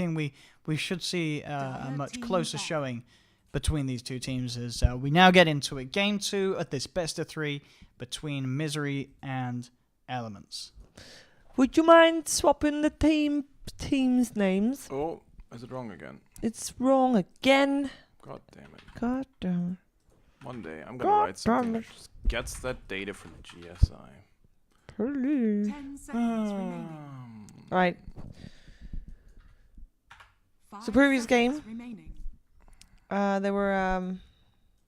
anything, we should see a much closer showing between these two teams as we now get into it. Game 2 of this best of 3 between Misery and Elements. Would you mind swapping the teams' names? Oh, is it wrong again? It's wrong again. God damn it. God damn. One day I'm gonna write something that just gets that data from the GSI. 10 seconds remaining. Right. 5 So previous seconds game. remaining. They were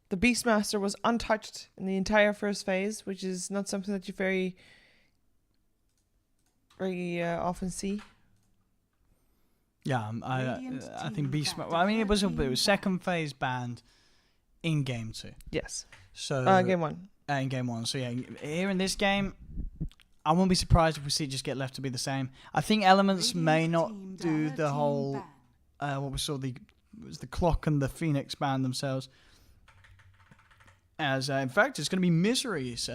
the Beastmaster was untouched in the entire first phase, which is not something that you very often see. Yeah, I think Beastmaster. Well, I mean, it was second phase banned in game 2. Yes. So Game 1. In game 1. So yeah, here in this game, I won't be surprised if we see it just get left to be the same. I think Elements may not do the whole what we saw the clock and the Phoenix ban themselves. As in fact, it's going to be Misery's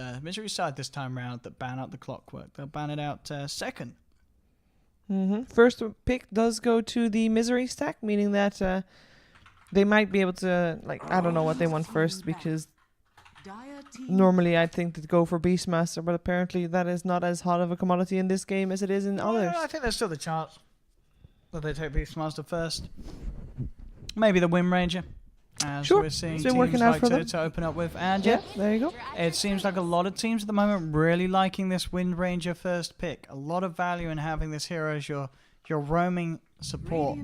side this time round that ban out the clockwork. They'll ban it out second. First pick does go to the Misery stack, meaning that they might be able to, like, I don't know what they want first, because normally I'd think to go for Beastmaster, but apparently that is not as hot of a commodity in this game as it is in others. I think there's still the chance that they take Beastmaster first. Maybe the Wind Ranger. As Sure, we're seeing it's been teams working out like for them. to open up with. And Yeah, there you go. it seems like a lot of teams at the moment really liking this Wind Ranger first pick. A lot of value in having this hero as your roaming support.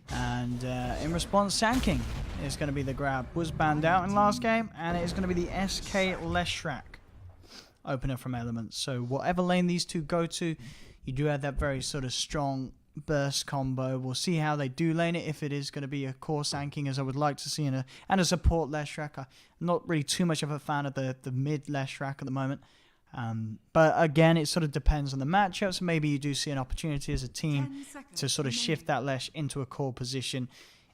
And in response, Sand King is going to be the grab. Was banned out in last game, and it is going to be the SK Leshrak opener from Elements. So whatever lane these two go to, you do have that very sort of strong burst combo. We'll see how they do lane it, if it is going to be a core Sand King, as I would like to see, and a support Leshrak. I'm not really too much of a fan of the mid Leshrak at the moment. But again, it sort of depends on the matchups. Maybe you do see an opportunity as a team to sort of shift that Lesh into a core position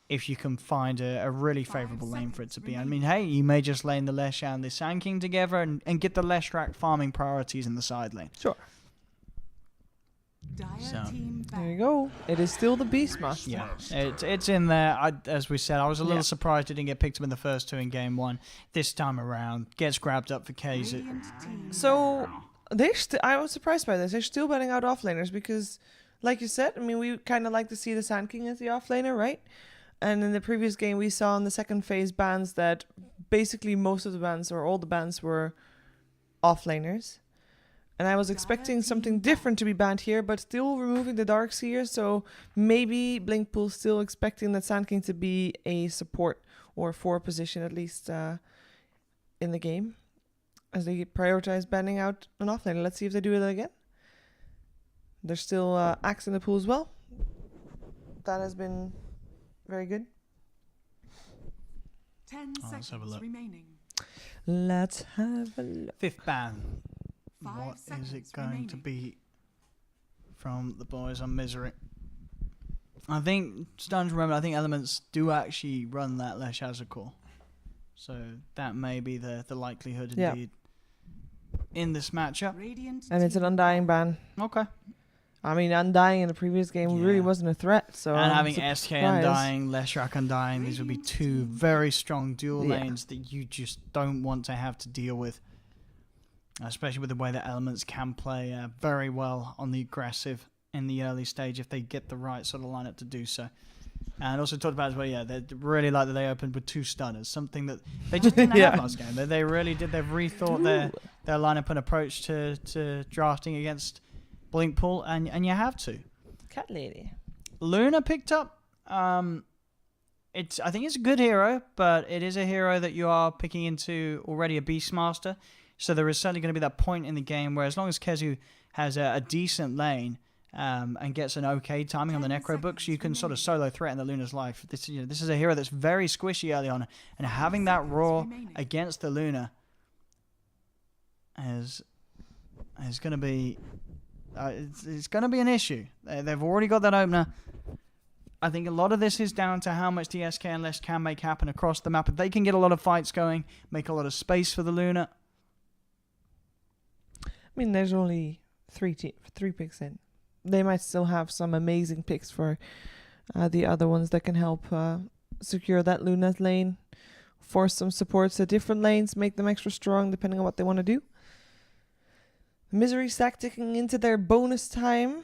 if you can find a really favourable lane for it to be. I mean, hey, you may just lane the Lesh and the Sand King together and get the Leshrak farming priorities in the side lane. Sure. So, there you go. It is still the Beastmaster. yeah, it's in there. As we said, I was a little surprised it didn't get picked up in the first two in game 1. This time around, gets grabbed up for KZ. So I was surprised by this. They're still banning out offlaners because, like you said, I mean, we kind of like to see the Sand King as the offlaner, right? And in the previous game, we saw in the second phase bans that basically most of the bans, or all the bans, were offlaners. And I was expecting something different to be banned here, but still removing the Darkseer. So maybe BlinkPool still expecting that Sand King to be a support or 4 position at least in the game, as they prioritize banning out an offlaner. Let's see if they do it again. There's still Axe in the pool as well. That has been very good. 10 let's have a seconds look. remaining. Let's have a look. 5th ban. 5 What is seconds it going to remaining. be from the boys on Misery? I think, starting to remember, I think Elements do actually run that Lesh as a core. So that may be the likelihood indeed in this matchup. And it's an Undying ban. Okay. I mean, Undying in the previous game really wasn't a threat. So And I'm having surprised. SK Undying, Leshrak Undying, these would be two very strong dual lanes that you just don't want to have to deal with. Especially with the way that Elements can play very well on the aggressive in the early stage if they get the right sort of lineup to do so. And also talked about as well, they really like that they opened with 2 stunners, something that they just didn't have last game. They really did. They've rethought their lineup and approach to drafting against BlinkPool, and you have to. Cat lady. Luna picked up. I think it's a good hero, but it is a hero that you are picking into already a Beastmaster. So there is certainly going to be that point in the game where, as long as Kezu has a decent lane and gets an okay timing on the Necro books, you can sort of solo threaten the Luna's life. This is a hero that's very squishy early on, and having that Raw against the Luna is going to be it's going to be an issue. They've already got that opener. I think a lot of this is down to how much the SK and Lesh can make happen across the map. If they can get a lot of fights going, make a lot of space for the Luna. I mean, there's only 3 picks in. They might still have some amazing picks for the other ones that can help secure that Luna lane, force some supports to different lanes, make them extra strong depending on what they want to do. Misery Sack ticking into their bonus time.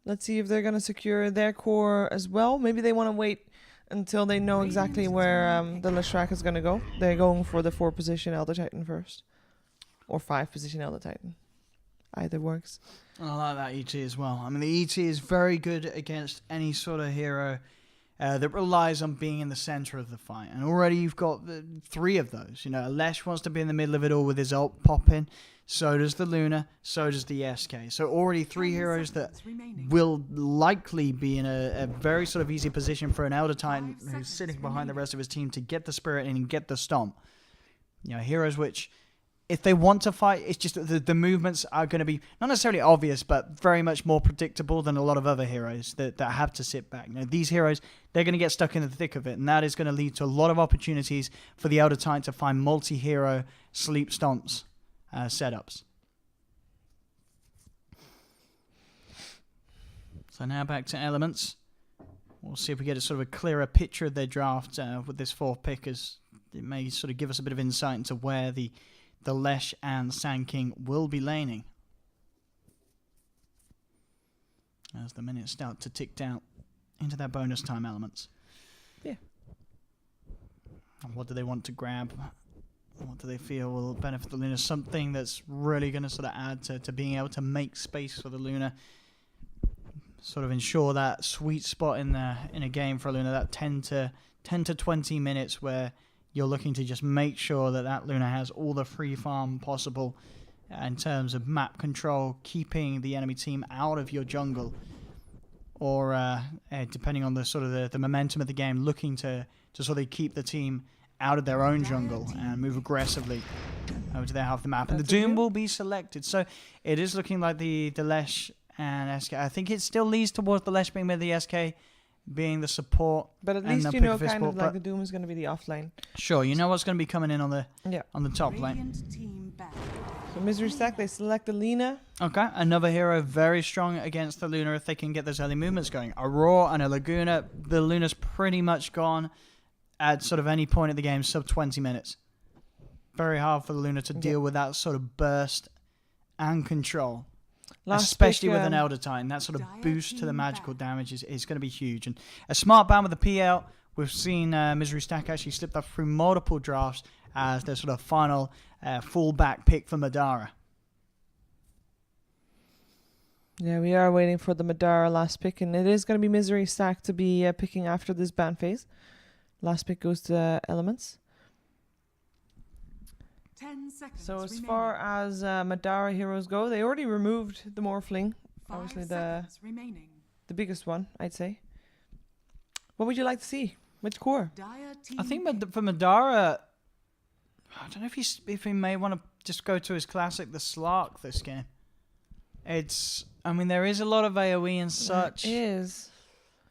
Let's see if they're going to secure their core as well. Maybe they want to wait until they know exactly where the Leshrac is going to go. They're going for the 4 position Elder Titan first. Or 5 position Elder Titan. Either works. I like that ET as well. I mean, the ET is very good against any sort of hero that relies on being in the center of the fight. And already you've got 3 of those. You know, Lesh wants to be in the middle of it all with his ult popping. So does the Luna. So does the SK. So already 3 heroes that will likely be in a very sort of easy position for an Elder Titan who's sitting behind the rest of his team to get the Spirit in and get the Stomp. You know, heroes which, if they want to fight, it's just the movements are going to be not necessarily obvious, but very much more predictable than a lot of other heroes that have to sit back. You know, these heroes, they're going to get stuck in the thick of it, and that is going to lead to a lot of opportunities for the Elder Titan to find multi-hero sleep stomps setups. So now back to elements. We'll see if we get a sort of a clearer picture of their draft with this 4th pick, as it may sort of give us a bit of insight into where the Lesh and Sand King will be laning. As the minutes start to tick down into their bonus time elements. Yeah. And what do they want to grab? What do they feel will benefit the Luna? Something that's really going to sort of add to being able to make space for the Luna. Sort of ensure that sweet spot in a game for a Luna, that 10 to 20 minutes where you're looking to just make sure that Luna has all the free farm possible in terms of map control, keeping the enemy team out of your jungle, or depending on the sort of the momentum of the game, looking to sort of keep the team out of their own jungle and move aggressively over to their half of the map. And the Doom will be selected. So it is looking like the Lesh and SK. I think it still leads towards the Lesh being with the SK being the support. But at least you know kind of like the Doom is going to be the offlane. Sure, you know what's going to be coming in on the top lane. So Misery Sack, they select the Lina. Okay, another hero very strong against the Luna if they can get those early movements going. A Roar and a Laguna. The Luna's pretty much gone at sort of any point of the game, sub 20 minutes. Very hard for the Luna to deal with that sort of burst and control. Especially with an Elder Titan. That sort of boost to the magical damage is going to be huge. And a smart ban with the PL. We've seen Misery Stack actually slip up through multiple drafts as their sort of final fallback pick for Madara. Yeah, we are waiting for the Madara last pick, and it is going to be Misery Stack to be picking after this ban phase. Last pick goes to Elements. 10 seconds So as remaining. far as Madara heroes go, they already removed the Morphling. 5 Obviously seconds remaining. the biggest one, I'd say. What would you like to see? Which core? Dire team I think pick. for Madara, I don't know if he may want to just go to his classic, the Slark, this game. I mean, there is a lot of AoE and such. It is.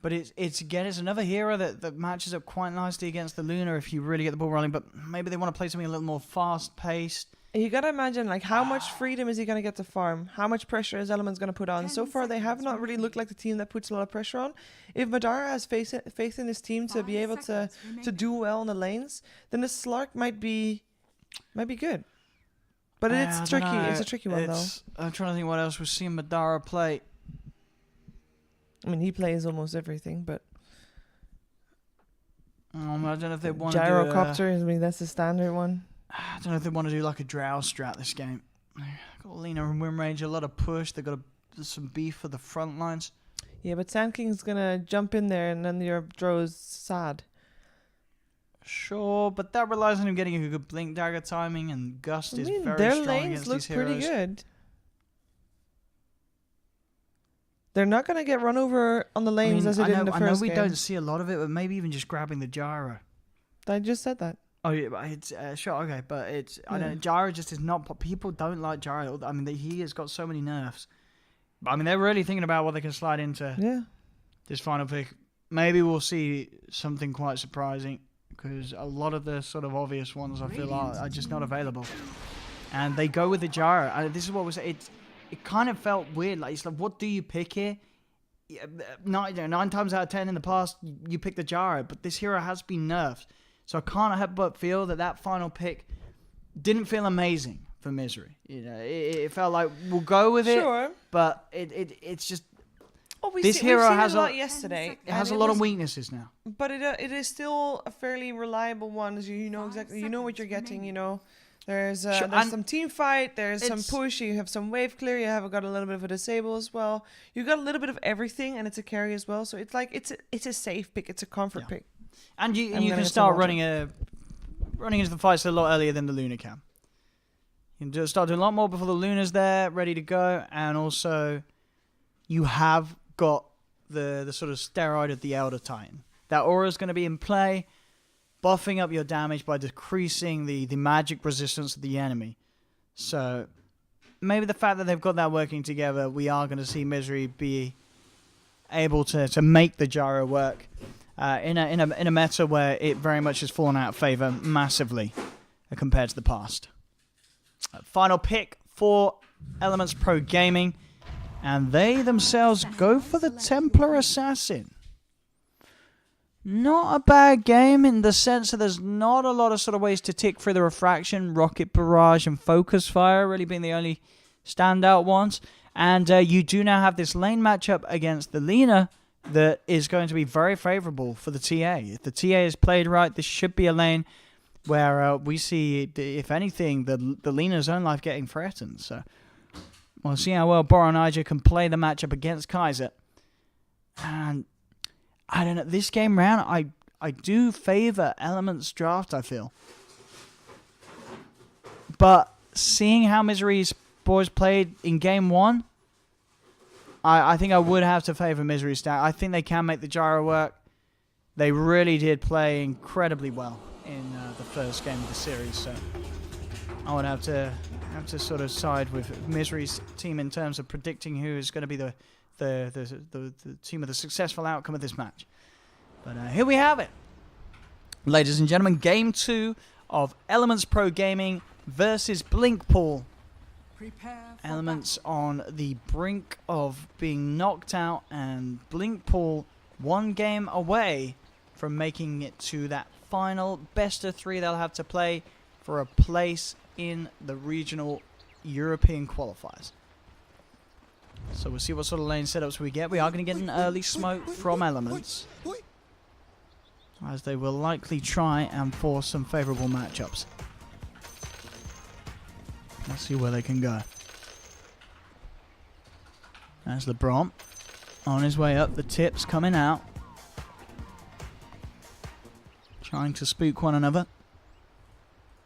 But it's another hero that matches up quite nicely against the Luna if you really get the ball rolling. But maybe they want to play something a little more fast-paced. You gotta imagine, like, how much freedom is he gonna get to farm? How much pressure is Elements gonna put on? So far, they have not really looked like the team that puts a lot of pressure on. If Madara has faith in his team to be able to do well in the lanes, then the Slark might be good. But it's tricky. It's a tricky one, though. I'm trying to think what else we've seen Madara play. I mean, he plays almost everything, but I don't know if they want to do Gyrocopter, I mean, that's the standard one. I don't know if they want to do like a Drow strat this game. Got Lina in win range, a lot of push. They've got some beef for the front lines. Yeah, but Sand King's gonna jump in there, and then your Dro's sad. Sure, but that relies on him getting a good blink dagger timing, and Gust is very their strong lanes against look these heroes. pretty good. They're not gonna get run over on the lanes as they did in the first game. I know we don't see a lot of it, but maybe even just grabbing the gyro. I just said that. Oh yeah, but it's sure, okay, but it's I don't know, gyro just is not. People don't like gyro. I mean, he has got so many nerfs. But I mean, they're really thinking about what they can slide into this final pick. Maybe we'll see something quite surprising, because a lot of the sort of obvious ones I feel are just not available. And they go with the gyro. This is what was it kind of felt weird. Like, it's like, what do you pick here? yeah, nine times out of 10 in the past, you pick the Gyro, but this hero has been nerfed. So I can't help but feel that final pick didn't feel amazing for Misery. It felt like we'll go with it, but it's just this hero has a lot yesterday. It has a lot of weaknesses now. But it is still a fairly reliable one. As you know exactly, you know what you're getting. You know, there's some team fight, there's some push, you have some wave clear, you have got a little bit of a disable as well. You got a little bit of everything, and it's a carry as well. So it's like it's a safe pick, it's a comfort pick. And you can start running into the fights a lot earlier than the Luna can. You can start doing a lot more before the Luna's there, ready to go, and also you have got the sort of steroid of the Elder Titan. That aura is going to be in play, buffing up your damage by decreasing the magic resistance of the enemy. So maybe the fact that they've got that working together, we are going to see Misery be able to make the Gyro work in a meta where it very much has fallen out of favor massively compared to the past. Final pick for Elements Pro Gaming, and they themselves go for the Templar Assassin. Not a bad game in the sense that there's not a lot of sort of ways to tick through the Refraction, Rocket Barrage, and Focus Fire really being the only standout ones. And you do now have this lane matchup against the Lina that is going to be very favorable for the TA. If the TA is played right, this should be a lane where we see, if anything, the Lina's own life getting threatened. So we'll see how well Boronija can play the matchup against Kaiser. And I don't know, this game round, I do favor Elements draft, I feel. But seeing how Misery's boys played in game one, I think I would have to favor Misery's stack. I think they can make the Gyro work. They really did play incredibly well in the first game of the series, so I would have to sort of side with Misery's team in terms of predicting who is going to be the team with the successful outcome of this match. But here we have it. Ladies and gentlemen, game 2 of Elements Pro Gaming versus BlinkPool. Elements on the brink of being knocked out, and BlinkPool one game away from making it to that final best of 3 they'll have to play for a place in the regional European qualifiers. So we'll see what sort of lane setups we get. We are going to get an early smoke from Elements, as they will likely try and force some favorable matchups. Let's see where they can go. There's LeBron on his way up. The tips coming out, trying to spook one another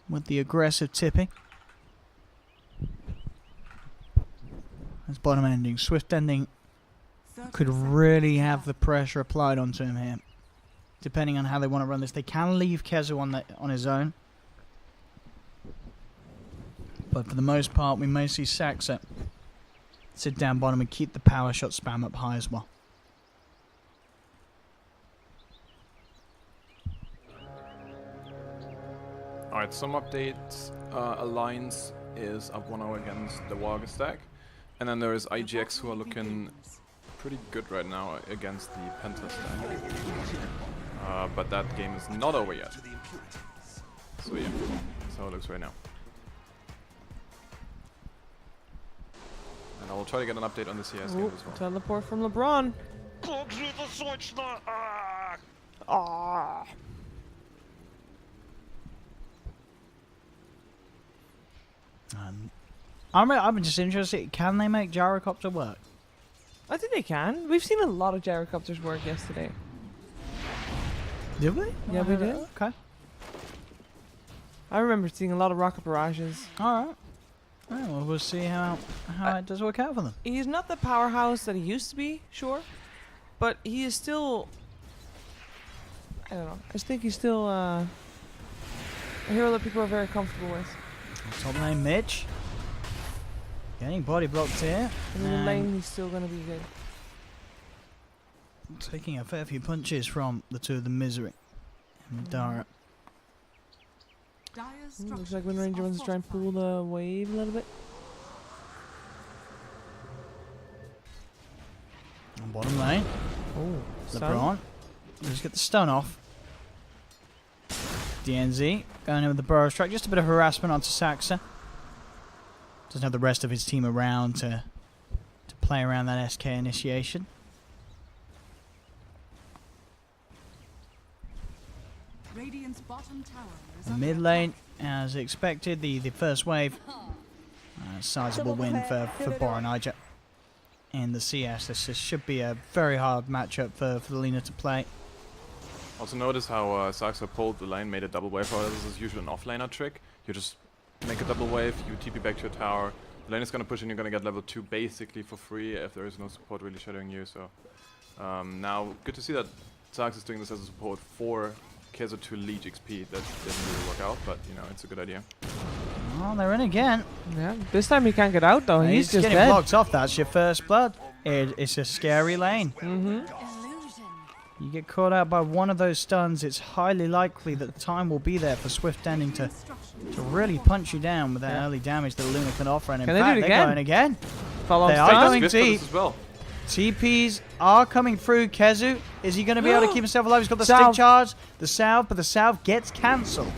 with the aggressive tipping. That's bottom ending. Swift ending could really have the pressure applied onto him here, depending on how they want to run this. They can leave Kezu on his own, but for the most part, we may see Saxa sit down bottom and keep the power shot spam up high as well. Alright, some updates. Alliance is up 1-0 against the Warga stack. And then there is IGX, who are looking pretty good right now against the Penta stack. But that game is not over yet. So yeah, that's how it looks right now. And I will try to get an update on the CS game as well. Teleport from LeBron. I'm just interested, can they make Gyrocopter work? I think they can. We've seen a lot of gyrocopters work yesterday. Did we? Yeah, we did. Okay. I remember seeing a lot of rocket barrages. Alright. Well, we'll see how it does work out for them. He's not the powerhouse that he used to be, sure. But he is still... I don't know. I just think he's still a hero that people are very comfortable with. Top lane Mitch. Getting body blocked here. And in the lane, he's still going to be good. Taking a fair few punches from the two of the Misery and Dara. Looks like Wind Ranger wants to try and pull the wave a little bit. Bottom lane. Oh, LeBron. Let's get the stun off. DNZ going in with the burrow strike. Just a bit of harassment onto Saxa. Doesn't have the rest of his team around to play around that SK initiation. Radiant's bottom tower is The under mid lane, as expected, the first wave. Sizable win for Boronija in the CS. This should be a very hard matchup for the Lina to play. Also notice how Saxa pulled the lane, made a double wave. This is usually an offlaner trick. You just make a double wave, you TP back to your tower. The lane is going to push and you're going to get level 2 basically for free if there is no support really shadowing you. So now, good to see that Saxa is doing this as a support for Kaiser to leech XP. That didn't really work out, but you know, it's a good idea. Oh, they're in again. Yeah, this time he can't get out though. He's just getting dead. blocked off. That's your first blood. It's a scary lane. illusion. You get caught out by one of those stuns, it's highly likely that the time will be there for Swift Ending to really punch you down with that early damage that Luna can offer. And in Can they do fact, it they're again? going again. Follow They up are stun. going Swift for deep. this as well. TPs are coming through. Kezu, is he going to be able to keep himself alive? He's got the Salve. stick charge, the salve, but the salve gets cancelled.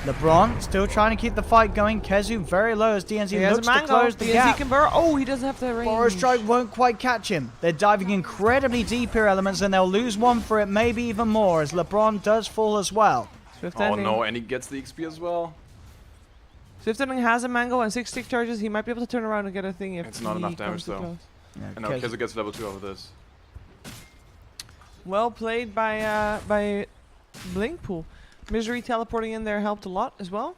LeBron still trying to keep the fight going. Kezu very low as DNZ He has a looks to mango. close the DNZ gap. can burrow. Oh, he doesn't have the range. Burrow Strike won't quite catch him. They're diving incredibly deep here, elements, and they'll lose one for it, maybe even more, as LeBron does fall as well. Swift Oh ending. no, and he gets the XP as well. Swift ending has a mango and 6 stick charges. He might be able to turn around and get a thing if It's not he enough damage, comes too though. close. And now Kaiser gets level 2 over this. Well played by BlinkPool. Misery teleporting in there helped a lot as well.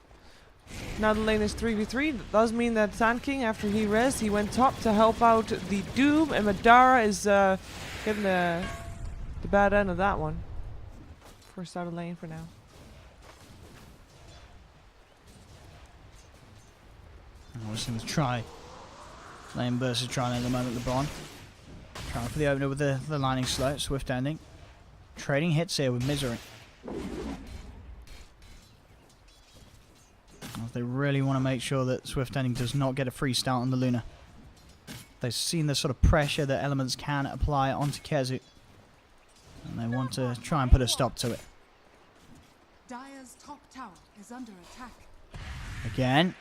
Now the lane is 3v3. That does mean that Sand King, after he res, he went top to help out the Doom, and Madara is getting the bad end of that one. First out of lane for now. I was going to try lane versus try at the moment, LeBron. Trying for the opener with the lightning slow, Swift Ending. Trading hits here with Misery. They really want to make sure that Swift Ending does not get a free start on the Luna. They've seen the sort of pressure that elements can apply onto Kezu, and they want to try and put a stop to it. Dire's top tower is under attack. Again,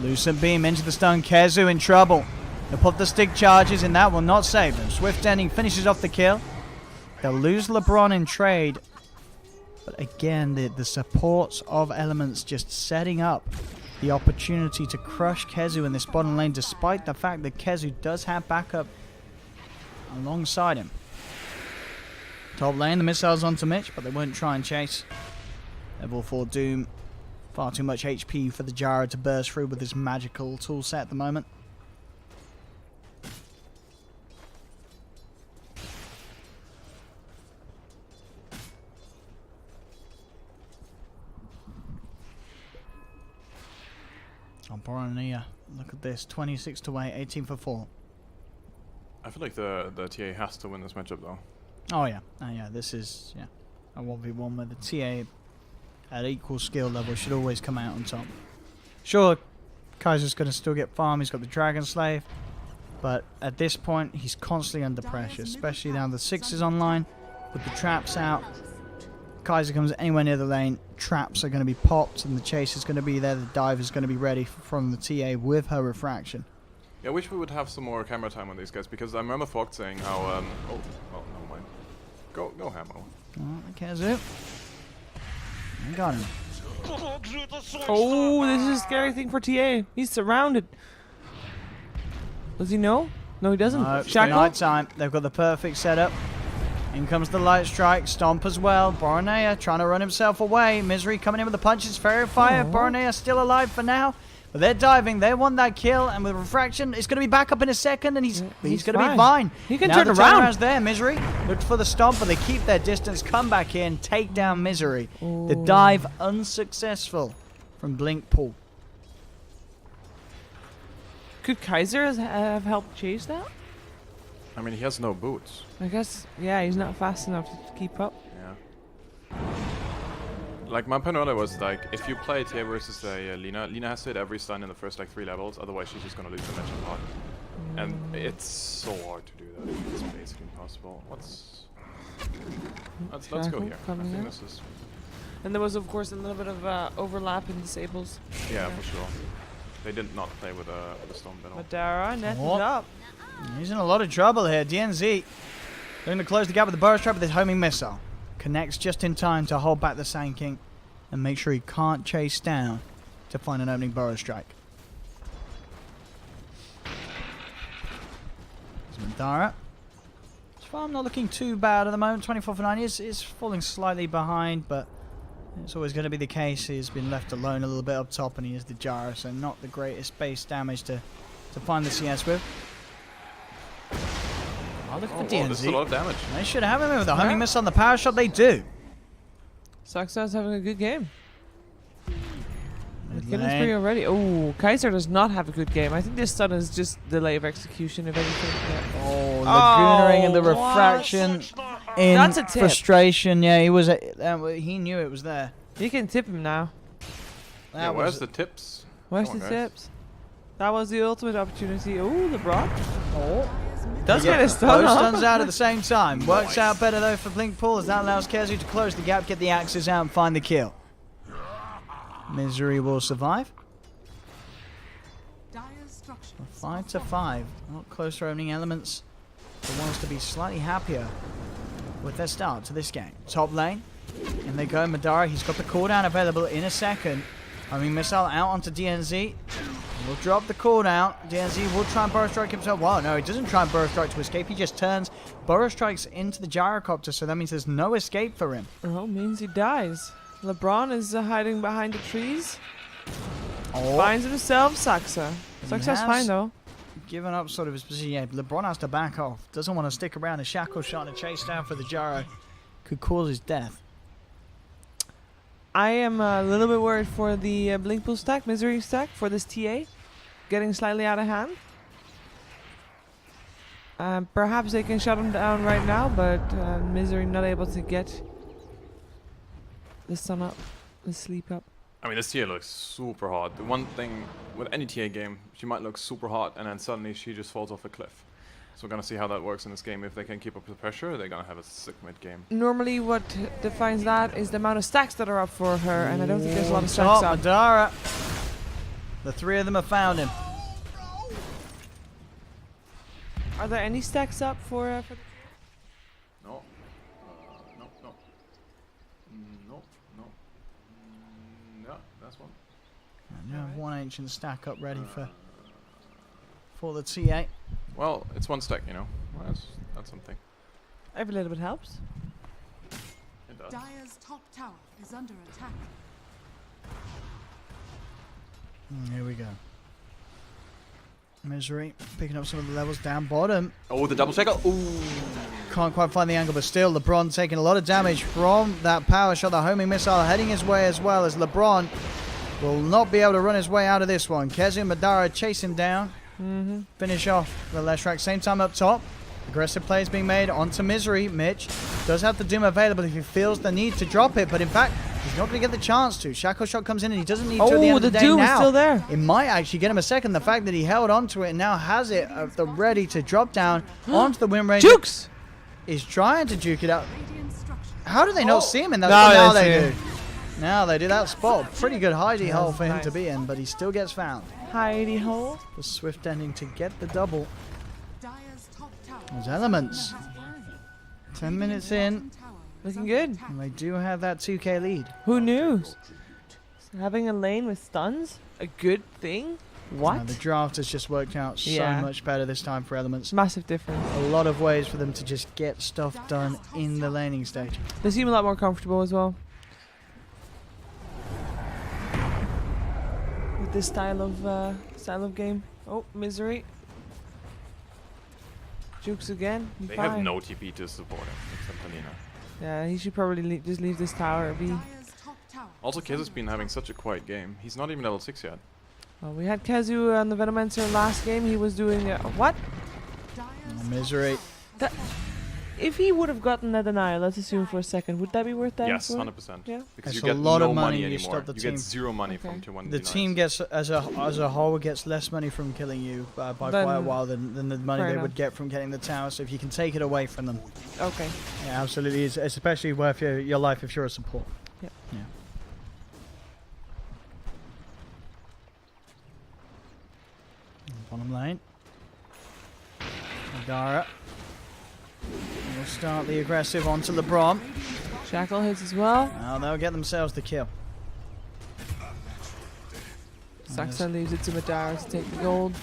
Lucent Beam into the stun. Kezu in trouble. They'll put the stick charges in. That will not save them. Swift Ending finishes off the kill. They'll lose LeBron in trade. But again, the supports of elements just setting up the opportunity to crush Kezu in this bottom lane, despite the fact that Kezu does have backup alongside him. Top lane, the missiles onto Mitch, but they won't try and chase. Level 4 Doom. Far too much HP for the Jara to burst through with his magical tool set at the moment. Oh, Boronija, look at this. 26 to 8, 18 for 4. I feel like the TA has to win this matchup though. Oh yeah, this is a 1v1 where the TA at equal skill level should always come out on top. Sure, Kaiser's going to still get farm, he's got the Dragon Slave, but at this point he's constantly under pressure, especially now the 6 is online, with the traps out. Kaiser comes anywhere near the lane, traps are going to be popped and the chase is going to be there, the dive is going to be ready from the TA with her refraction. Yeah, I wish we would have some more camera time on these guys, because I remember Fox saying how, oh, well, never mind. Go Hamo. Oh, Kezu. I got him. Oh, this is a scary thing for TA. He's surrounded. Does he know? No, he doesn't. No, Shackle? night time. They've got the perfect setup. In comes the light strike. Stomp as well. Boronija trying to run himself away. Misery coming in with the punches. Fairy Fire. Oh. Boronija still alive for now. But they're diving. They want that kill. And with refraction, it's going to be back up in a second. And he's going to be fine. He can now turn the around. turnaround's there. Misery looked for the stomp, but they keep their distance. Come back in. Take down Misery. The dive unsuccessful from BlinkPool. Could Kaiser have helped chase that? I mean, he has no boots. I guess, yeah, he's not fast enough to keep up. Yeah. Like, my point earlier was, like, if you play TA versus Lina has to hit every stun in the first, like, 3 levels, otherwise she's just gonna lose the match a lot. And it's so hard to do that. It's basically impossible. Let's go Shackle here. I coming think in. this is... And there was, of course, a little bit of overlap in disables. Yeah, for sure. They did not play with a stone battle. Madara netted Oh. up. He's in a lot of trouble here. DNZ looking to close the gap with the burst trap with his homing missile. Connects just in time to hold back the Sand King and make sure he can't chase down to find an opening burrow strike. Madara. His farm not looking too bad at the moment. 24 for 9 is falling slightly behind, but it's always going to be the case. He's been left alone a little bit up top, and he is the Jara, so not the greatest base damage to find the CS with. Oh, look for this is a lot DNZ. of damage. They should have him with the homing missile on the power shot. They do. Saxa's having a good game. Mid Killing lane. spree already. Oh, Kaiser does not have a good game. I think this stun is just delay of execution, if anything. Yeah. Oh, Lagoonaring and the what? refraction in That's a tip. frustration. Yeah, he was. He knew it was there. You can tip him now. Yeah, where's the tips? Where's Come the on, guys. tips? That was the ultimate opportunity. Oh, LeBron. Oh. Does Yeah, get a stun both off. stuns out at the same time. Works out better though for BlinkPool as that allows Kezu to close the gap, get the axes out, and find the kill. Misery will survive. Dire's structures 5 to 5. Not closer opening elements. But wants to be slightly happier with their start to this game. Top lane. And they go. Madara, he's got the cooldown available in a second. Homing missile out onto DNZ. We'll drop the cooldown. DNZ will try and burrow strike himself. Well, no, he doesn't try and burrow strike to escape. He just turns, burrow strikes into the gyrocopter, so that means there's no escape for him. Oh, means he dies. LeBron is hiding behind the trees. Oh, Finds himself Saxa. Saxa's has- fine though. given up sort of his position. Yeah, LeBron has to back off. Doesn't want to stick around. A shackle shot and a chase down for the gyro could cause his death. I am a little bit worried for the BlinkPool stack, Misery stack, for this TA. Getting slightly out of hand. Perhaps they can shut him down right now, but Misery not able to get the sun up, the sleep up. I mean, this TA looks super hard. The one thing with any TA game, she might look super hot and then suddenly she just falls off a cliff. So we're gonna see how that works in this game. If they can keep up the pressure, they're gonna have a sick mid game. Normally what defines that is the amount of stacks that are up for her, and I don't think there's a lot of Top, stacks up. Madara. The three of them have found him. Are there any stacks up for No. No. No. No. No. No. That's one. And you have one ancient stack up ready for the TA. Well, it's one stack, you know. Well, that's something. Every little bit helps. It does. Dire's top tower is under attack. Here we go. Misery picking up some of the levels down bottom. Oh, the double checker. Ooh. Can't quite find the angle, but still LeBron taking a lot of damage from that power shot. The homing missile heading his way as well, as LeBron will not be able to run his way out of this one. Kezu and Madara chase him down. Finish off the left track. Same time up top. Aggressive plays being made onto Misery. Mitch does have the Doom available if he feels the need to drop it, but in fact, he's not going to get the chance to. Shackle shot comes in and he doesn't need to at the end Oh, of the the day Doom is now. still there. It might actually get him a second. The fact that he held onto it and now has it at the ready to drop down onto the Wind Ranger. Jukes! Is trying to juke it out. Radiant structures. How do they not see him in that? Now Oh, now they they see do. Now they do. That spot. Pretty good hidey Yeah, hole for him nice. to be in, but he still gets found. Hidey hole. The swift ending to get the double. Dire's top tower. There's elements. 10 minutes in, Bottom tower is Looking under good. attack. and they do have that 2k lead. Who knew? Having a lane with stuns? A good thing? What? Now, the draft has just worked out so Yeah. much better this time for Elements. Massive difference. A lot of ways for them to just get stuff done in the laning stage. They seem a lot more comfortable as well. With this style of game. Oh, Misery. Jukes again. He They fine. have no TP to support him, except Alina. Yeah, he should probably just leave this tower be. Dire's top tower Also, is Kezu's under been having such a quiet game. He's not even level 6 yet. Well, we had Kezu on the Venomancer last game. He was doing what? Dire's Misery. top tower if he would have gotten that denial, let's assume for a second, would that be worth that? Yes, 100%. Yeah. Because It's you a get lot no of money you anymore. stop the You team. get 0 money Okay. from tier 1 The denies. team gets, as a whole, gets less money from killing you by quite a Then- while than the money fair they enough. would get from getting the tower. So if you can take it away from them, Okay. yeah, absolutely, it's especially worth your life if you're a support. Yep. Yeah. Bottom lane. Megara will start the aggressive onto LeBron. Shackle hits as well. Now they'll get themselves the kill. Saxa leaves it to Madara to take the gold.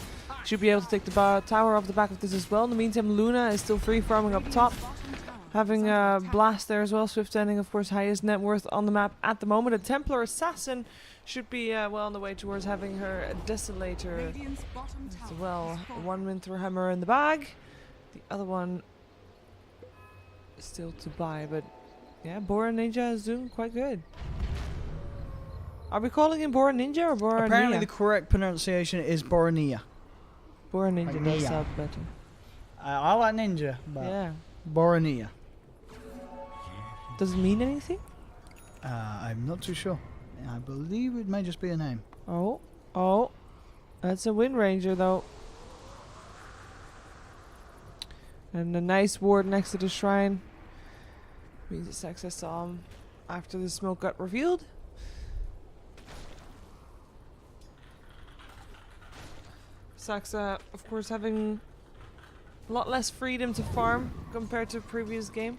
Should be able to take the tower off the back of this as well. In the meantime, Luna is still free farming up top. Having a blast there as well. Swift Ending, of course, highest net worth on the map at the moment. A Templar Assassin should be well on the way towards having her Desolator Radiant's bottom as tower well. is falling. One Winter Hammer in the bag. The other one is still to buy, but yeah, Bora Ninja is doing quite good. Are we calling him Bora Ninja or Bora Apparently Nia? the correct pronunciation is Borania. Bora Ninja Like does Nia. sound better. I like ninja, but Yeah. Borania. Does it mean anything? I'm not too sure. I believe it may just be a name. Oh, oh, that's a Wind Ranger though. And a nice ward next to the shrine. Means it's access saw him after the smoke got revealed. Saxa, of course, having a lot less freedom to farm compared to previous game.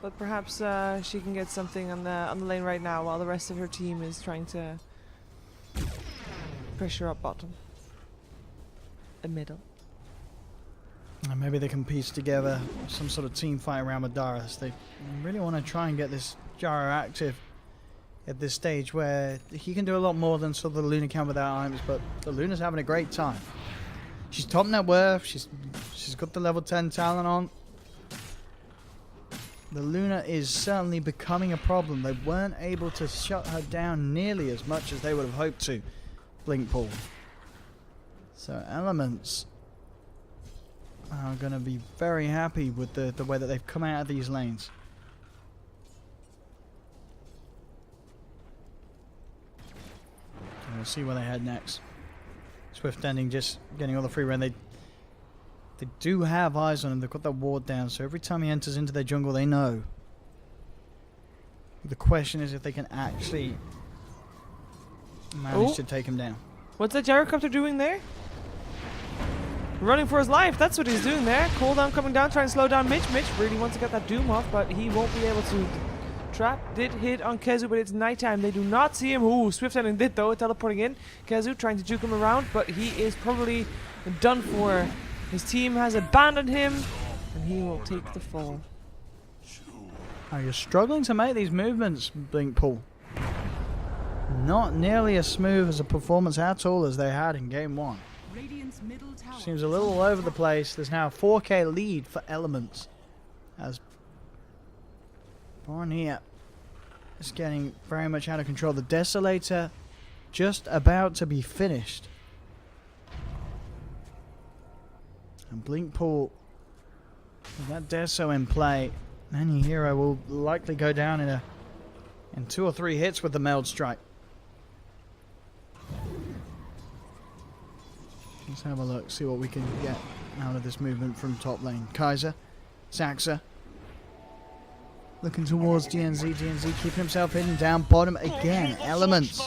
But perhaps she can get something on the lane right now while the rest of her team is trying to pressure up bottom. A middle. And maybe they can piece together some sort of team fight around Madaras. They really want to try and get this Gyro active at this stage where he can do a lot more than sort of the Luna can without items, but the Luna's having a great time. She's top net worth, she's got the level 10 talent on. The Luna is certainly becoming a problem. They weren't able to shut her down nearly as much as they would have hoped to, BlinkPool. So Elements are going to be very happy with the way that they've come out of these lanes. And we'll see where they head next. Swift Ending just getting all the free reign. They do have eyes on him. They've got that ward down, so every time he enters into their jungle, they know. The question is if they can actually manage to take him down. What's that gyrocopter doing there? Running for his life. That's what he's doing there. Cooldown coming down, trying to slow down Mitch. Mitch really wants to get that Doom off, but he won't be able to. Trap did hit on Kezu, but it's nighttime. They do not see him. Ooh, Swift Ending did though, teleporting in. Kezu trying to juke him around, but he is probably done for. His team has abandoned him, and he will take the fall. Oh, you're struggling to make these movements, BlinkPool. Not nearly as smooth as a performance at all as they had in game 1. Radiant's middle tower Seems a little all over the place. There's now a 4k lead for Elements as Barnier is getting very much out of control. The Desolator just about to be finished. And BlinkPool, with that Deso in play, any hero will likely go down in 2 or 3 hits with the Meld Strike. Let's have a look, see what we can get out of this movement from top lane. Kaiser, Saxa, looking towards GNZ. GNZ keeping himself hidden down bottom again. Elements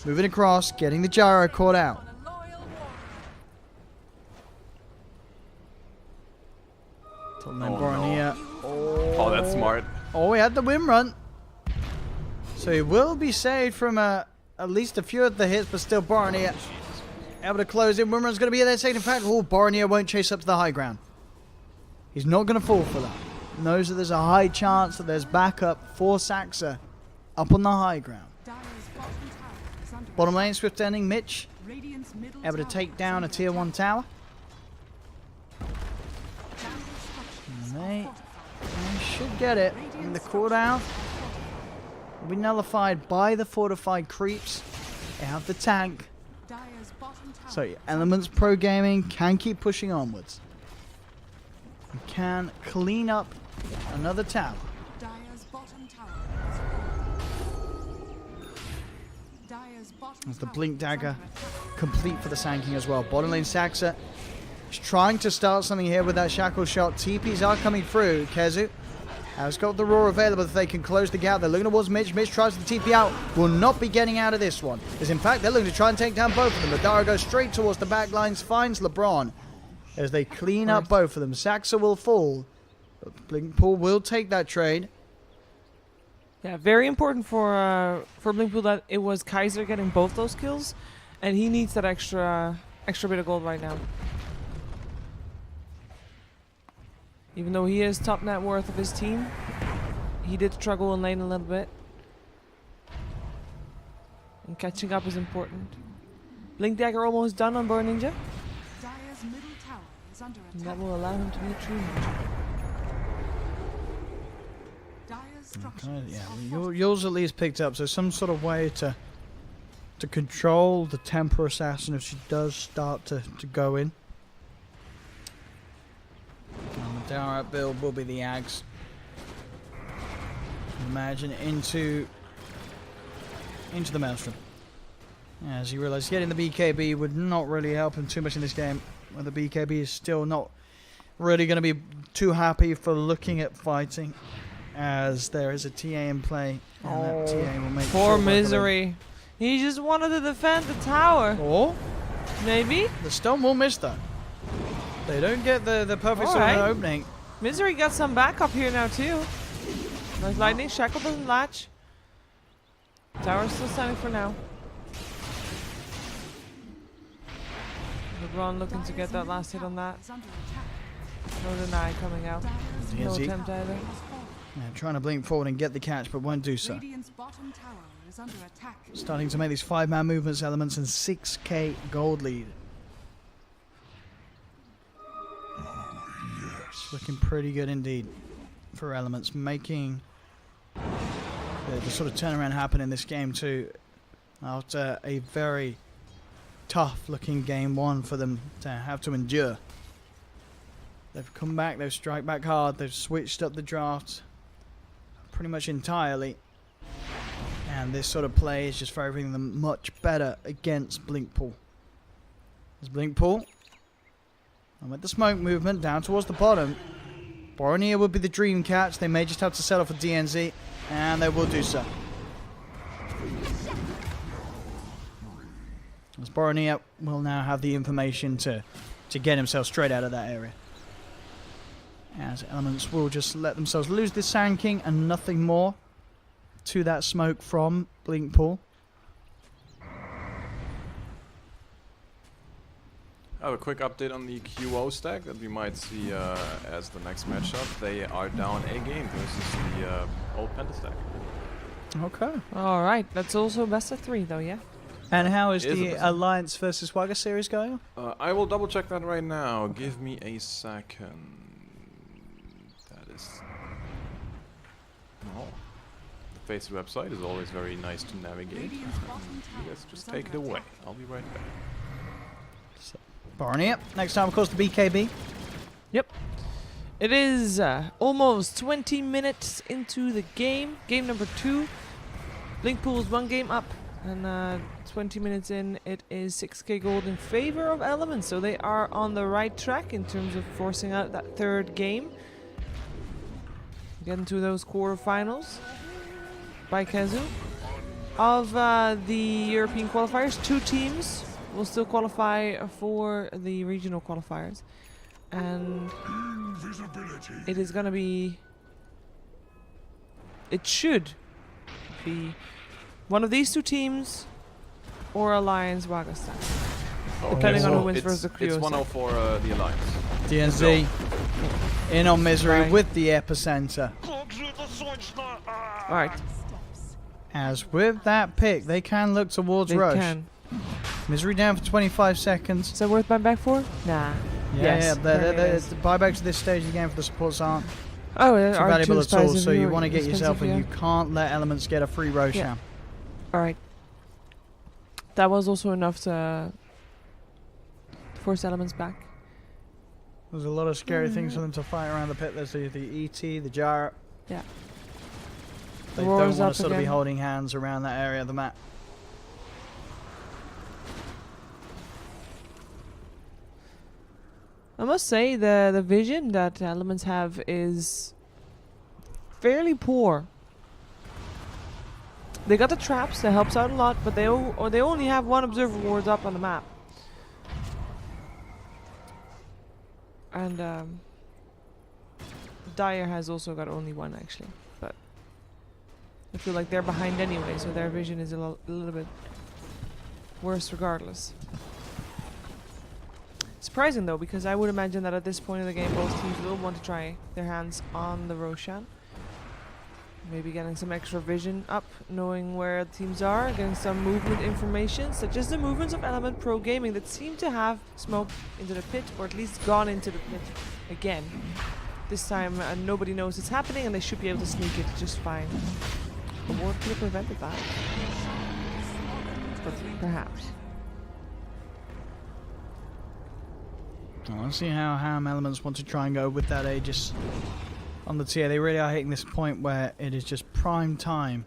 moving across, getting the gyro caught out. Top lane Oh, Boromir. Oh, that's smart. Oh, he had the win run. So he will be saved from at least a few of the hits, but still Boromir able to close in. Wimran's going to be there taking fact. Oh, Boromir won't chase up to the high ground. He's not going to fall for that. Knows that there's a high chance that there's backup for Saxa up on the high ground. Dire's bottom tower is under Bottom lane, Swift Ending, Mitch Radiant's middle able to tower take is down a under tier 1 attack. tower. Jungle structures And are they fortified. should get it. And the cooldown will be nullified by the fortified creeps. They have the tank. Dire's bottom tower So is Elements Pro Gaming can keep pushing onwards. and can clean up another tower. Dire's bottom tower has fallen. Dire's bottom As the tower Blink is Dagger under attack. complete for the Sanking as well. Bottom lane Saxa is trying to start something here with that Shackle shot. TPs are coming through. Kezu has got the Roar available if they can close the gap. They're looking towards Mitch. Mitch tries to TP out. Will not be getting out of this one. As in fact, they're looking to try and take down both of them. Madara goes straight towards the back lines, finds LeBron as they clean up both of them. Saxa will fall. But BlinkPool will take that trade. Yeah, very important for BlinkPool that it was Kaiser getting both those kills, and he needs that extra bit of gold right now. Even though he is top net worth of his team, he did struggle in lane a little bit. And catching up is important. Blink Dagger almost done on Burn Ninja. Dire's middle tower is under And attack. that will allow him to be a true ninja. Dire's structures Okay, yeah, are well, fortified. yours at least picked up, so some sort of way to control the Temper Assassin if she does start to go in. And the Madara build will be the Ags. Imagine into the Maelstrom. As you realise, getting the BKB would not really help him too much in this game, where the BKB is still not really going to be too happy for looking at fighting, as there is a TA in play, and that TA will make Poor sure Misery. He just wanted to defend the tower. Or Maybe? the stone will miss though. They don't get the perfect sort of Alright. opening. Misery got some backup here now too. Nice lightning. Shackle doesn't latch. Tower's still standing for now. LeBron looking to get that last hit on that. Is under attack. No deny coming out. Dire's Yeah, No see? attempt either. has fallen. Yeah, trying to blink forward and get the catch, but won't do so. Radiant's bottom tower is under attack. Starting to make these 5-man movements elements and 6k gold lead. It's looking pretty good indeed for elements, making the sort of turnaround happen in this game too. After a very tough looking game one for them to have to endure. They've come back, they've strike back hard, they've switched up the draft pretty much entirely. And this sort of play is just favouring them much better against BlinkPool. There's BlinkPool. And with the smoke movement down towards the bottom, Boromir would be the dream catch. They may just have to settle for DNZ, and they will do so. As Boromir will now have the information to get himself straight out of that area. As Elements will just let themselves lose this Sand King and nothing more to that smoke from BlinkPool. I have a quick update on the QO stack that we might see as the next matchup. They are down a game versus the old Penta stack. Okay. All right. That's also best of 3 though, yeah? And how is It is a the best- Alliance versus Wagga series going? I will double check that right now. Give me a second. That is... No. The Face website is always very nice to navigate. Radiant's bottom tower You guys just is take it under away. attack. I'll be right back. Boromir. Next time, of course, the BKB. Yep. It is almost 20 minutes into the game. Game number 2. BlinkPool is 1 game up. And 20 minutes in, it is 6k gold in favor of Elements. So they are on the right track in terms of forcing out that 3rd game. Getting to those quarterfinals by Kazu. Of the European qualifiers, 2 teams will still qualify for the regional qualifiers. And it is going to be... It should be one of these 2 teams or Alliance Wagastan. Depending on who wins versus the It's Creo 1-0 for the Alliance. DNZ in on Misery Right. with the epicenter. Alright, Steps. As with that pick, they can look towards they Roche. can. Misery down for 25 seconds. Is that worth buying back for? Nah. Yes, apparently it is. The buybacks at this stage of the game for the supports aren't Oh, too are valuable too at all, expensive, so you want to get yourself expensive, and you can't let Elements get a free Roshan. Yeah. Alright. That was also enough to force Elements back. There's a lot of scary things for them to fight around the pit. There's the ET, the Jar. Yeah. They Roars don't want up to sort of be again. holding hands around that area of the map. I must say the vision that Elements have is fairly poor. They got the traps that helps out a lot, but they only have one observer ward up on the map. And Dire has also got only one actually, but I feel like they're behind anyway, so their vision is a little bit worse regardless. Surprising though, because I would imagine that at this point in the game both teams will want to try their hands on the Roshan. Maybe getting some extra vision up, knowing where the teams are, getting some movement information, such as the movements of Element Pro Gaming that seem to have smoked into the pit, or at least gone into the pit again. This time nobody knows it's happening and they should be able to sneak it just fine. The ward could have prevented that. But perhaps. I want to see how Ham Elements want to try and go with that Aegis on the TA. They really are hitting this point where it is just prime time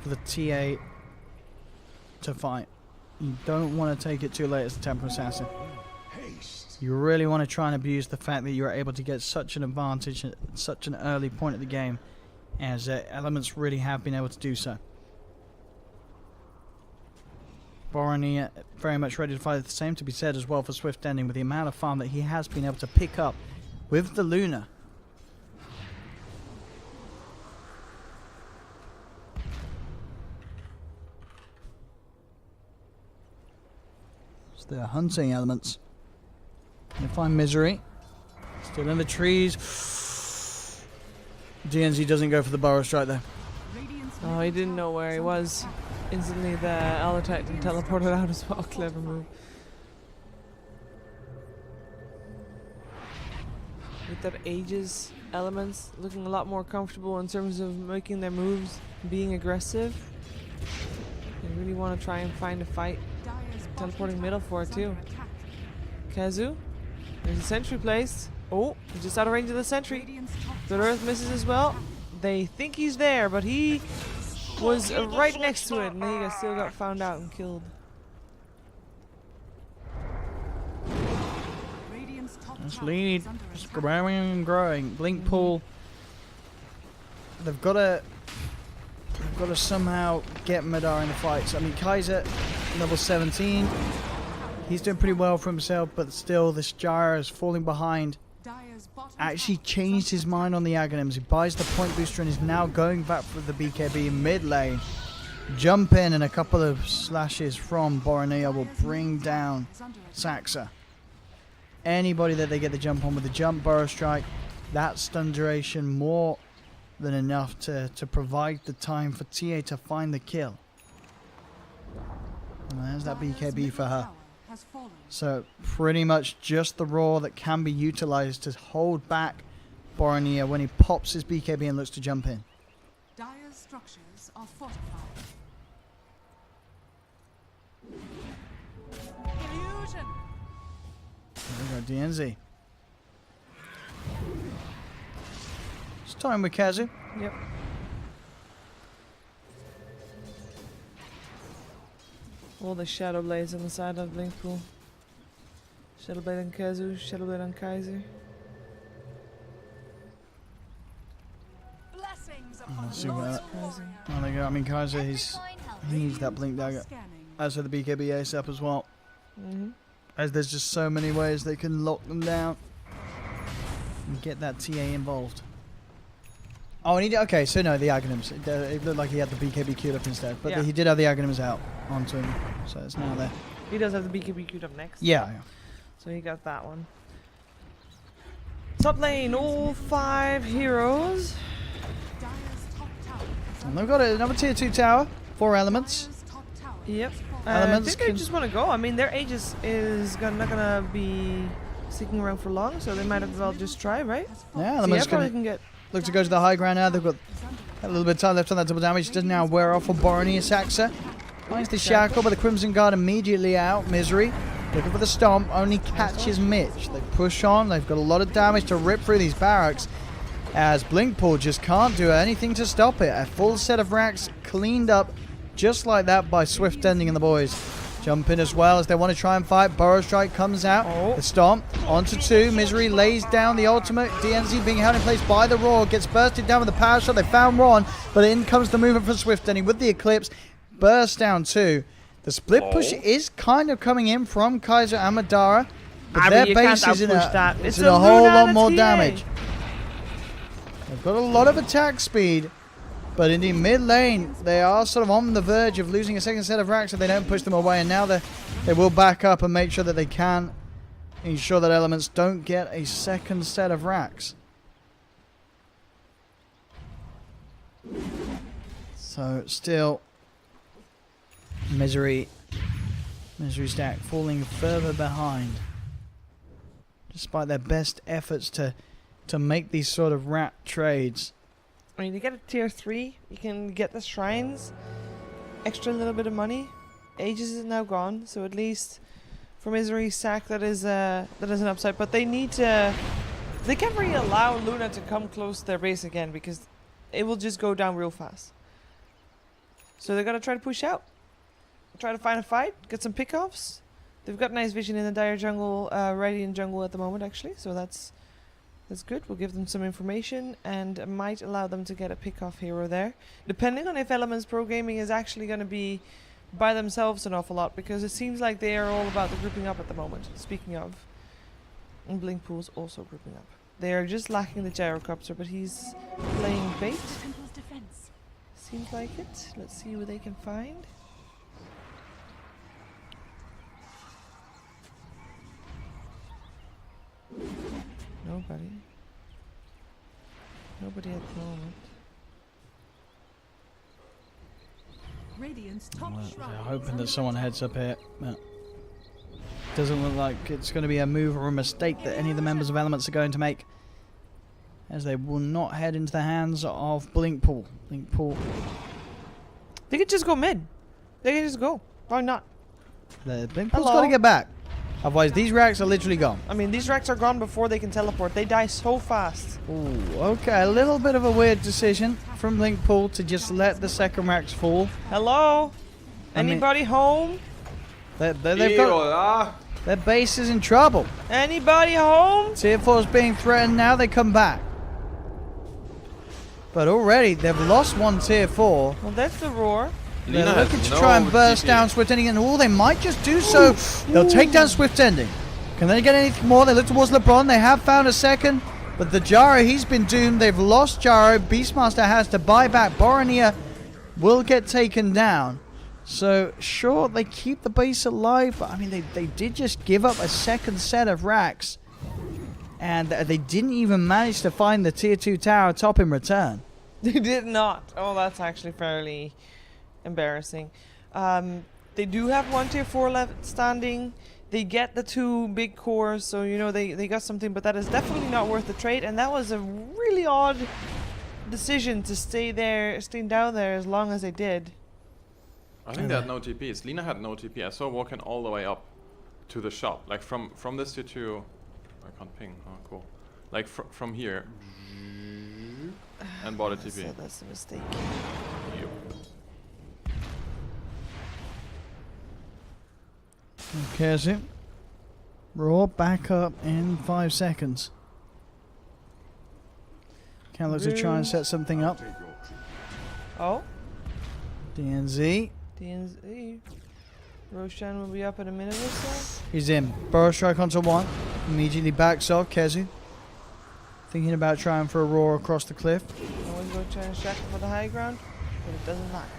for the TA to fight. You don't want to take it too late as the Temple Assassin. You really want to try and abuse the fact that you're able to get such an advantage at such an early point of the game, as Elements really have been able to do so. Borony very much ready to fight. The same to be said as well for Swift Ending, with the amount of farm that he has been able to pick up with the Luna. So they're hunting Elements. They find Misery. Still in the trees. DNZ doesn't go for the Burrow Strike there. Oh, he didn't know where he was. Instantly the Elder Titan teleported out as well. Clever move. With that Aegis Elements looking a lot more comfortable in terms of making their moves, being aggressive. They really want to try and find a fight. Teleporting middle for it too. Kazu. There's a sentry placed. Oh, he's just out of range of the sentry. The Earth misses as well. They think he's there, but he was right next to it, and he still got found out and killed. This lead is growing and growing. BlinkPool. They've got to somehow get Madar in the fights. I mean, Kaiser, level 17. He's doing pretty well for himself, but still, this Gyre is falling behind. Actually changed his mind on the Aghanims. He buys the point booster and is now going back for the BKB mid lane. Jump in, and a couple of slashes from Borneo will bring down Saxa. Anybody that they get the jump on with the jump Burrow Strike, that stun duration more than enough to provide the time for TA to find the kill. And there's that BKB for her. So pretty much just the raw that can be utilized to hold back Borneo when he pops his BKB and looks to jump in. Dire's structures are fortified. Illusion. There we go, DNZ. It's time with Kazu. Yep. All the Shadow Blades on the side of BlinkPool. Shadow Blade on Kazu, Shadow Blade on Kaiser. Blessings Let's see what. Kaiser. Oh, there you go. I mean, Kaiser, he needs that blink dagger. scanning. As for the BKB ASAP as well. Mm-hmm. As there's just so many ways they can lock them down and get that TA involved. Oh, and he did, okay, so no, the Aghanims. It looked like he had the BKB queued up instead, but Yeah. he did have the Aghanims out onto him, so it's now there. He does have the BKB queued up next. Yeah. So he got that one. Top lane, all 5 heroes. Dire's top tower is And they've got another tier 2 tower, 4 elements. Dire's top tower Yep. is falling. I Elements think they can- just want to go. I mean, their Aegis is not gonna be sticking around for long, so they might as well just try, right? Has Yeah, fallen. So yeah, elements probably can can get. look to go to the high ground now. They've got a little bit of time left on that double damage. Doesn't now wear off for Borony and Saxa. Finds the shackle, but the Crimson Guard immediately out. Misery Looking for the stomp, only catches Mitch. They push on, they've got a lot of damage to rip through these barracks, as BlinkPool just can't do anything to stop it. A full set of racks cleaned up just like that by Swift Ending and the boys. Jump in as well as they want to try and fight. Burrow Strike comes out. The stomp onto 2. Misery lays down the ultimate. DNZ being held in place by the Roar. Gets bursted down with the power shot. They found Ron, but in comes the movement from Swift Ending with the Eclipse. Burst down 2. The split push is kind of coming in from Kaiser and Madara, but their base is in a whole lot more damage. They've got a lot of attack speed. But in the mid lane, they are sort of on the verge of losing a second set of racks if they don't push them away. And now they will back up and make sure that they can ensure that Elements don't get a second set of racks. So still, Misery stack falling further behind, despite their best efforts to make these sort of rat trades. I mean, you get a tier 3, you can get the shrines, extra little bit of money. Aegis is now gone, so at least for Misery Sack that is an upside. But they need to, they can't really allow Luna to come close to their base again because it will just go down real fast. So they're gonna try to push out, try to find a fight, get some pickoffs. They've got nice vision in the Dire jungle, Radiant jungle at the moment actually, so that's good. We'll give them some information and might allow them to get a pick-off here or there. Depending on if Elements Pro Gaming is actually going to be by themselves an awful lot, because it seems like they are all about the grouping up at the moment. Speaking of, and BlinkPool's also grouping up. They are just lacking the gyrocopter, but he's playing bait. Seems like it. Let's see who they can find. Nobody at the moment. Radiant's top Well, shrine they're is hoping under that someone attack. heads up here. But doesn't look like it's going to be a move or a mistake that any of the members of Elements are going to make, as they will not head into the hands of BlinkPool. BlinkPool. They could just go mid. They can just go. Why not? BlinkPool's Hello? got to get back. Otherwise, these racks are literally gone. I mean, these racks are gone before they can teleport. They die so fast. Ooh, okay, a little bit of a weird decision from BlinkPool to just let the second racks fall. Hello? I mean- Anybody home? They've got their base is in trouble. Anybody home? Tier 4 is being threatened now. They come back. But already they've lost one Tier 4. Well, that's the roar. They're Lina looking has to no try and burst TP. down Swift Ending, and they might just do so. They'll take down Swift Ending. Can they get anything more? They look towards LeBron. They have found a second, but the Jaro, he's been doomed. They've lost Jaro. Beastmaster has to buy back. Boromir will get taken down. So, sure, they keep the base alive, but I mean, they did just give up a second set of racks, and they didn't even manage to find the Tier 2 tower top in return. They did not. Oh, that's actually fairly embarrassing. They do have one Tier 4 left standing. They get the 2 big cores, so you know they got something, but that is definitely not worth the trade. And that was a really odd decision to stay down there as long as they did. I think they had no TPs. Lina had no TP. I saw walking all the way up to the shop. Like from this tier 2. I can't ping. Oh, cool. Like from here. And bought a TP. So that's a mistake. Yep. Okay, so Raw back up in 5 seconds. Can look to try and set something up. Oh, DNZ. DNZ. Roshan will be up in a minute or so. He's in. Burrow Strike onto 1. Immediately backs off. Kezu. Thinking about trying for a roar across the cliff. Always go try and shackle for the high ground, but it doesn't match.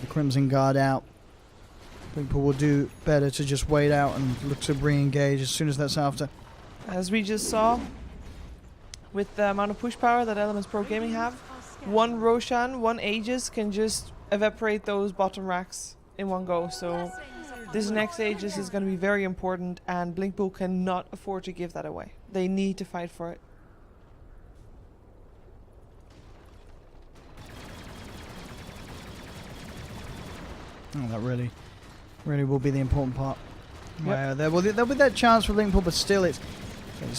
The Crimson Guard out. BlinkPool will do better to just wait out and look to re-engage as soon as that's after. As we just saw, with the amount of push power that Elements Pro Gaming have, one Roshan, one Aegis can just evaporate those bottom racks in one go. So this next Aegis is going to be very important, and BlinkPool cannot afford to give that away. They need to fight for it. Oh, that really really will be the important part. Where there'll be that chance for BlinkPool, but still it's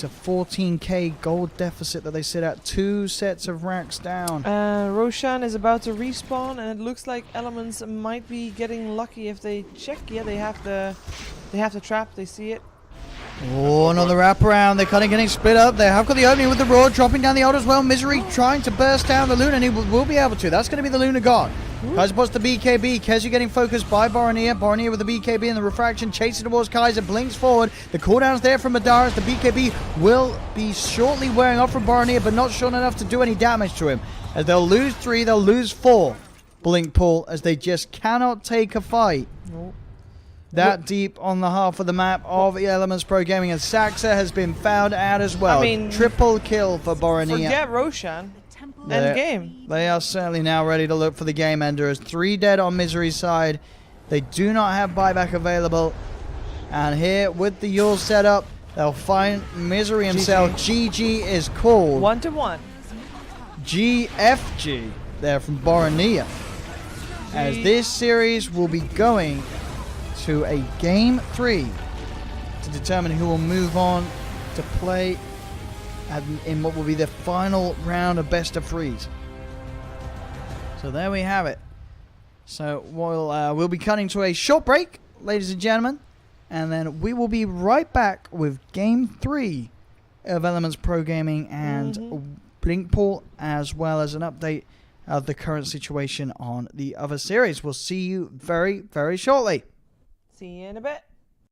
a 14k gold deficit that they sit at. 2 sets of racks down. Roshan is about to respawn, and it looks like Elements might be getting lucky if they check. Yeah, they have the trap. They see it. Oh, another wraparound. They're kind of getting split up. They have got the opening with the Roar, dropping down the ult as well. Misery trying to burst down the Luna, and he will be able to. That's going to be the Luna God. Kaiser spots the BKB. Kezzy getting focused by Boronier. Boronier with the BKB and the refraction, chasing towards Kaiser. Blinks forward. The cooldown's there from Madaris. The BKB will be shortly wearing off from Boronier, but not short enough to do any damage to him. As they'll lose 3, they'll lose 4. BlinkPool, as they just cannot take a fight that deep on the half of the map of Elements Pro Gaming, and Saxa has been found out as well. I mean, triple kill for Boronier. Forget Roshan. End game. They are certainly now ready to look for the game ender. As 3 dead on Misery's side. They do not have buyback available. And here with the Yule setup, they'll find Misery himself. GG is called. 1-1. GFG there from Boronier. As this series will be going to a game 3 to determine who will move on to play in what will be the final round of best of 3s. So there we have it. So we'll be cutting to a short break, ladies and gentlemen, and then we will be right back with game 3 of Elements Pro Gaming and BlinkPool, as well as an update of the current situation on the other series. We'll see you very, very shortly. See you in a bit.